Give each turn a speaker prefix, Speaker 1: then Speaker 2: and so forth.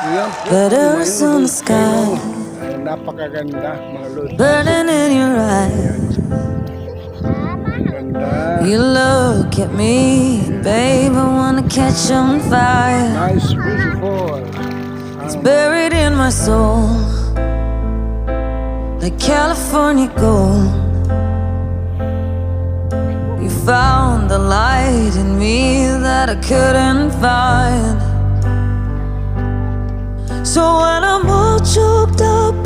Speaker 1: Yan po,
Speaker 2: Letters on the sky,
Speaker 1: ay napakaganda mga lods.
Speaker 2: burning in your eyes.
Speaker 1: Ganda.
Speaker 2: You look at me, babe, I wanna catch on fire.
Speaker 1: Nice, beautiful.
Speaker 2: It's buried in my soul, like California gold. You found the light in me that I couldn't find. So when I'm all choked up